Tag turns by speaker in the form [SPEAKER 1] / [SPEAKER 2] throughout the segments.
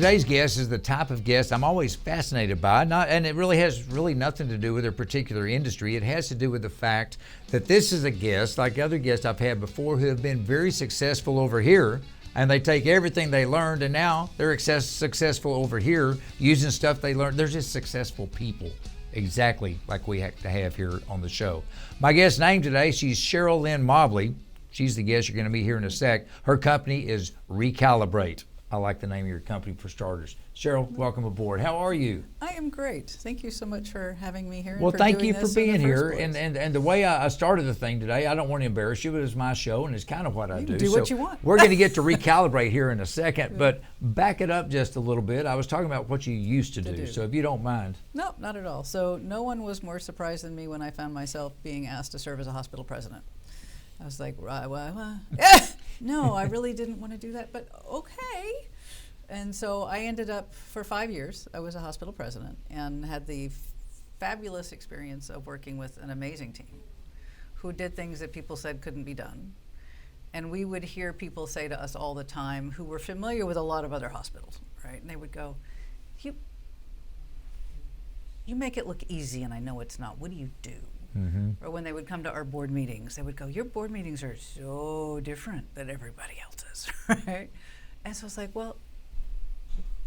[SPEAKER 1] Today's guest is the type of guest I'm always fascinated by, and it really has nothing to do with their particular industry. It has to do with the fact that this is a guest, like other guests I've had before, who have been very successful over here, and they take everything they learned, and now they're successful over here using stuff they learned. They're just successful people, exactly like we have to have here on the show. My guest's name today, she's Cheryl Lynn Mobley. She's the guest you're going to meet here in a sec. Her company is reCalibrate. I like the name of your company for starters. Cheryl, welcome aboard. How are you?
[SPEAKER 2] I am great. Thank you so much for having me here.
[SPEAKER 1] Well, thank you for being here. And the way I started the thing today, I don't want to embarrass you, but it's my show and it's kind of what I do.
[SPEAKER 2] Do what you want.
[SPEAKER 1] We're going to get to reCalibrate here in a second, but back it up just a little bit. I was talking about what you used to do, so if you don't mind.
[SPEAKER 2] No, not at all. So no one was more surprised than me when I found myself being asked to serve as a hospital president. I was like, no, I really didn't want to do that, but okay. And so I ended up, for 5 years, I was a hospital president and had the fabulous experience of working with an amazing team who did things that people said couldn't be done. And we would hear people say to us all the time who were familiar with a lot of other hospitals, right? And they would go, you make it look easy and I know it's not. What do you do? Mm-hmm. Or when they would come to our board meetings, they would go, your board meetings are so different than everybody else's, right? And so it's like, well,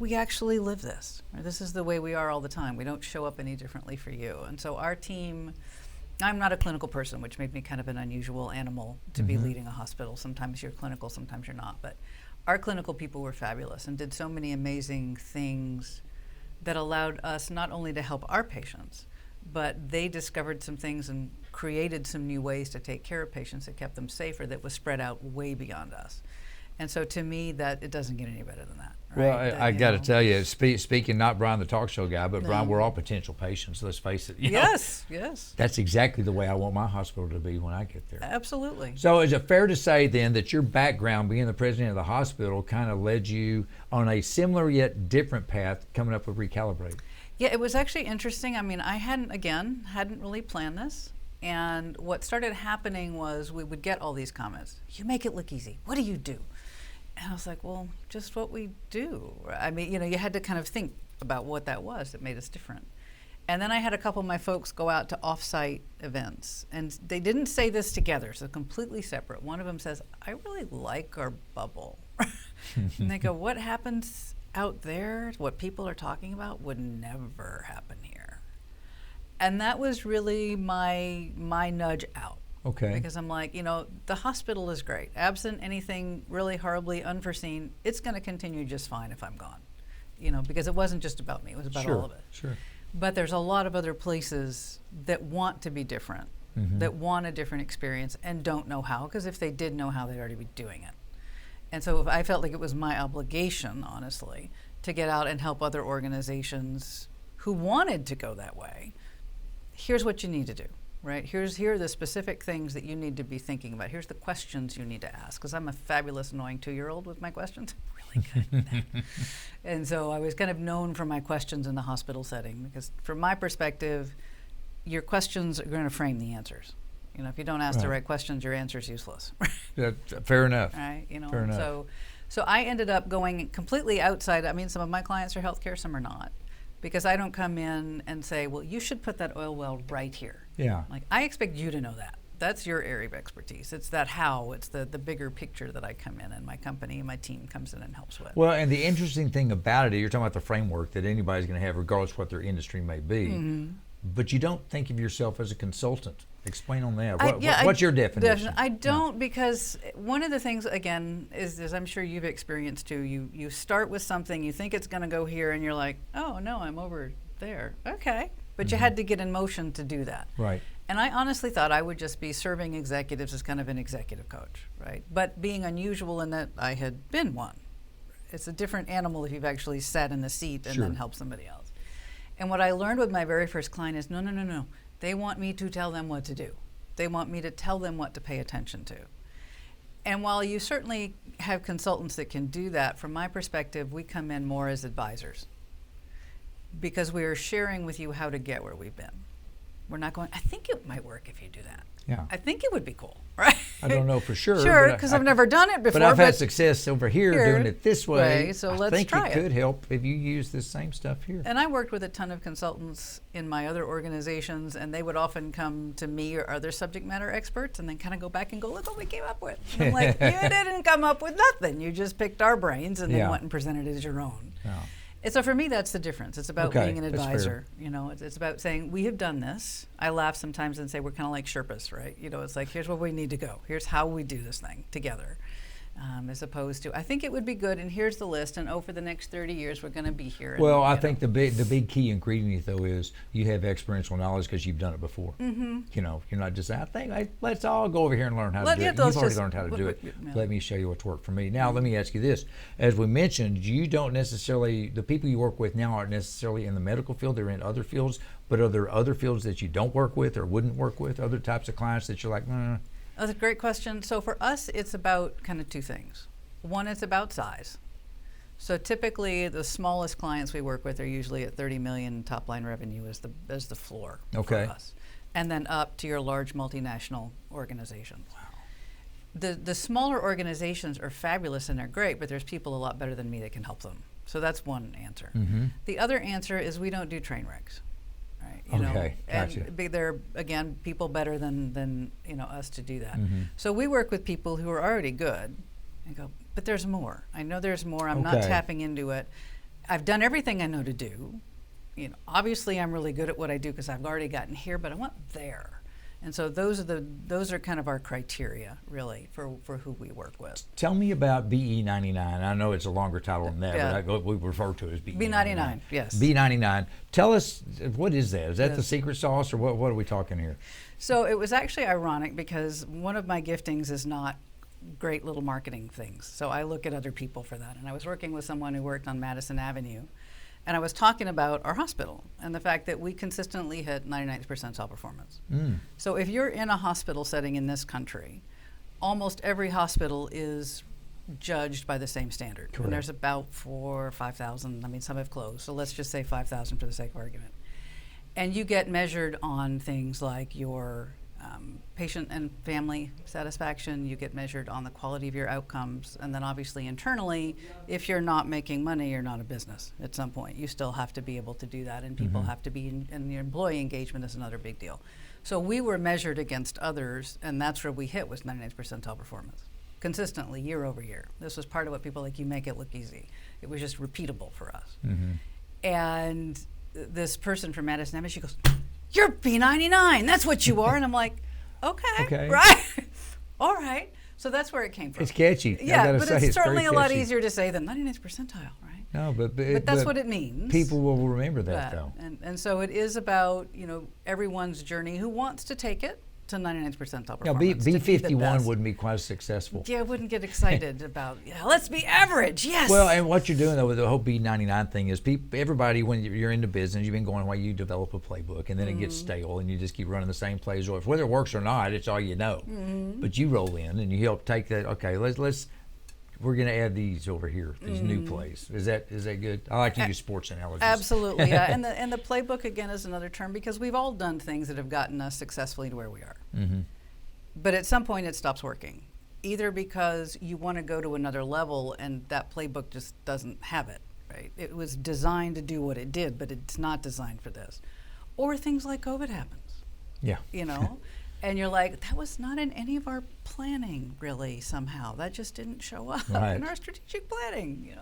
[SPEAKER 2] we actually live this. Right? This is the way we are all the time. We don't show up any differently for you. And so our team, I'm not a clinical person, which made me kind of an unusual animal to be leading a hospital. Sometimes you're clinical, sometimes you're not. But our clinical people were fabulous and did so many amazing things that allowed us not only to help our patients, but they discovered some things and created some new ways to take care of patients that kept them safer, that was spread out way beyond us. And so to me, that it doesn't get any better than that. Right?
[SPEAKER 1] Well, I got to tell you, speaking not Bryan the talk show guy, but Bryan, we're all potential patients, let's face it.
[SPEAKER 2] Yes.
[SPEAKER 1] That's exactly the way I want my hospital to be when I get there.
[SPEAKER 2] Absolutely.
[SPEAKER 1] So is it fair to say then that your background, being the president of the hospital, kind of led you on a similar yet different path coming up with reCalibrate?
[SPEAKER 2] Yeah, it was actually interesting. I mean, I hadn't really planned this. And what started happening was we would get all these comments. You make it look easy. What do you do? And I was like, well, just what we do. I mean, you had to kind of think about what that was that made us different. And then I had a couple of my folks go out to off-site events. And they didn't say this together, so completely separate. One of them says, I really like our bubble. And they go, what happens out there, what people are talking about, would never happen here. And that was really my nudge out.
[SPEAKER 1] Okay.
[SPEAKER 2] Because I'm like, the hospital is great. Absent anything really horribly unforeseen, it's going to continue just fine if I'm gone. Because it wasn't just about me, it was about all of it.
[SPEAKER 1] Sure.
[SPEAKER 2] But there's a lot of other places that want to be different, that want a different experience and don't know how, because if they did know how, they'd already be doing it. And so I felt like it was my obligation, honestly, to get out and help other organizations who wanted to go that way. Here's what you need to do. Right? Here are the specific things that you need to be thinking about. Here's the questions you need to ask. Because I'm a fabulous, annoying 2-year-old with my questions. I'm really good at that. And so I was kind of known for my questions in the hospital setting. Because from my perspective, your questions are going to frame the answers. If you don't ask the right questions, your answer's useless.
[SPEAKER 1] Fair enough.
[SPEAKER 2] Right?
[SPEAKER 1] Fair enough.
[SPEAKER 2] So I ended up going completely outside. I mean, some of my clients are healthcare, some are not. Because I don't come in and say, well, you should put that oil well right here.
[SPEAKER 1] Yeah.
[SPEAKER 2] Like, I expect you to know that. That's your area of expertise. It's that how, it's the bigger picture that I come in and my company and my team comes in and helps with.
[SPEAKER 1] Well, and the interesting thing about it, you're talking about the framework that anybody's going to have regardless of what their industry may be, but you don't think of yourself as a consultant. Explain on that. What's your definition?
[SPEAKER 2] I don't, because one of the things, again, is as I'm sure you've experienced too, you start with something, you think it's going to go here, and you're like, oh, no, I'm over there. Okay. But you had to get in motion to do that.
[SPEAKER 1] Right.
[SPEAKER 2] And I honestly thought I would just be serving executives as kind of an executive coach, right? But being unusual in that I had been one. It's a different animal if you've actually sat in the seat and then helped somebody else. And what I learned with my very first client is, no. They want me to tell them what to do. They want me to tell them what to pay attention to. And while you certainly have consultants that can do that, from my perspective, we come in more as advisors because we are sharing with you how to get where we've been. We're not going, I think it might work if you do that.
[SPEAKER 1] Yeah.
[SPEAKER 2] I think it would be cool, right?
[SPEAKER 1] I don't know for sure.
[SPEAKER 2] Sure, because I've never done it before.
[SPEAKER 1] But I've had success over here doing it this way.
[SPEAKER 2] So
[SPEAKER 1] I
[SPEAKER 2] let's
[SPEAKER 1] think
[SPEAKER 2] try
[SPEAKER 1] it could help if you use this same stuff here.
[SPEAKER 2] And I worked with a ton of consultants in my other organizations, and they would often come to me or other subject matter experts and then kind of go back and go, look what we came up with. And I'm like, you didn't come up with nothing. You just picked our brains and then went and presented it as your own.
[SPEAKER 1] Yeah.
[SPEAKER 2] And so for me, that's the difference. It's about being an advisor.
[SPEAKER 1] Fair.
[SPEAKER 2] You know, it's about saying, we have done this. I laugh sometimes and say we're kind of like Sherpas, right? You know, it's like, here's where we need to go. Here's how we do this thing together. As opposed to, I think it would be good, and here's the list, and for the next 30 years, we're going to be here.
[SPEAKER 1] Well, I think the big key ingredient, though, is you have experiential knowledge because you've done it before. Mm-hmm. You know, you're not just, let's all go over here and learn how to do it. You've already learned how to do it. Let me show you what's worked for me. Now, let me ask you this. As we mentioned, you don't necessarily, the people you work with now aren't necessarily in the medical field. They're in other fields. But are there other fields that you don't work with or wouldn't work with, other types of clients that you're like,
[SPEAKER 2] That's a great question. So for us, it's about kind of two things. One, it's about size. So typically, the smallest clients we work with are usually at 30 million top line revenue as the floor for us, and then up to your large multinational organizations. Wow. The smaller organizations are fabulous and they're great, but there's people a lot better than me that can help them. So that's one answer. Mm-hmm. The other answer is we don't do train wrecks. Right, you know,
[SPEAKER 1] gotcha.
[SPEAKER 2] And they're, again, people better than us to do that. Mm-hmm. So we work with people who are already good and go, but there's more. I know there's more. I'm not tapping into it. I've done everything I know to do. You know, obviously I'm really good at what I do because I've already gotten here, but I want there. And so those are kind of our criteria, really, for who we work with.
[SPEAKER 1] Tell me about BE99. I know it's a longer title than that, but we refer to it as
[SPEAKER 2] B99. Yes.
[SPEAKER 1] B99. Tell us, what is that? Is that the secret sauce, or what are we talking here?
[SPEAKER 2] So it was actually ironic because one of my giftings is not great little marketing things. So I look at other people for that. And I was working with someone who worked on Madison Avenue, and I was talking about our hospital and the fact that we consistently hit 99th percentile performance. So if you're in a hospital setting in this country, almost every hospital is judged by the same standard. Correct. And there's about 4,000 or 5,000. I mean, some have closed. So let's just say 5,000 for the sake of argument. And you get measured on things like your patient and family satisfaction. You get measured on the quality of your outcomes. And then obviously internally, if you're not making money, you're not a business at some point. You still have to be able to do that, and people have to be, and your employee engagement is another big deal. So we were measured against others, and that's where we hit was 99th percentile performance. Consistently, year over year. This was part of what people like, you make it look easy. It was just repeatable for us. And this person from Madison Avenue, she goes, "You're B99, that's what you are." And I'm like, okay. Right? All right. So that's where it came from.
[SPEAKER 1] It's catchy.
[SPEAKER 2] Yeah, but it's certainly a lot easier to say than 99th percentile, right?
[SPEAKER 1] No, but
[SPEAKER 2] that's what it means.
[SPEAKER 1] People will remember that, though.
[SPEAKER 2] And so it is about, everyone's journey who wants to take it to 99th percentile performance.
[SPEAKER 1] Now, B51 wouldn't be quite as successful.
[SPEAKER 2] Yeah, I wouldn't get excited about, let's be average, yes.
[SPEAKER 1] Well, and what you're doing, though, with the whole B99 thing is everybody, when you're into business, you've been going away, you develop a playbook, and then it gets stale, and you just keep running the same plays. Or whether it works or not, it's all you know. But you roll in, and you help take that, okay, we're going to add these over here, these new plays. Is that good? I like to use sports analogies.
[SPEAKER 2] Absolutely, yeah. And the playbook, again, is another term because we've all done things that have gotten us successfully to where we are. But at some point, it stops working, either because you want to go to another level and that playbook just doesn't have it, right? It was designed to do what it did, but it's not designed for this. Or things like COVID happens. Yeah. And you're like, that was not in any of our planning, really, somehow. That just didn't show up in our strategic planning,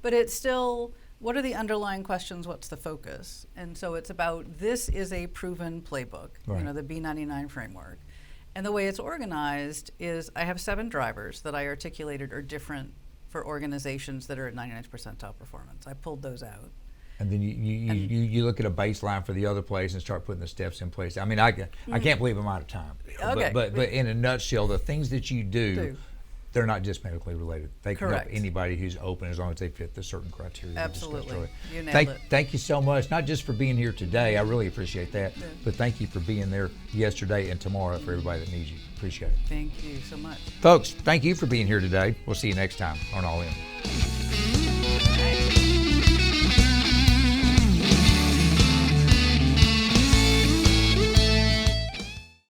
[SPEAKER 2] But it's still, what are the underlying questions? What's the focus? And so it's about, this is a proven playbook, the B99 framework. And the way it's organized is, I have 7 drivers that I articulated are different for organizations that are at 99th percentile performance. I pulled those out. And then you look at a baseline for the other place and start putting the steps in place. I mean, I can't believe I'm out of time.
[SPEAKER 1] Okay.
[SPEAKER 2] But
[SPEAKER 1] in a nutshell, the things that you do, they're not just medically related. They can help anybody who's open as long as they fit the certain criteria.
[SPEAKER 2] Absolutely. You nailed it.
[SPEAKER 1] Thank you so much, not just for being here today. I really appreciate that. Yeah. But thank you for being there yesterday and tomorrow for everybody that needs you. Appreciate it.
[SPEAKER 2] Thank you so much.
[SPEAKER 1] Folks, thank you for being here today. We'll see you next time on All In.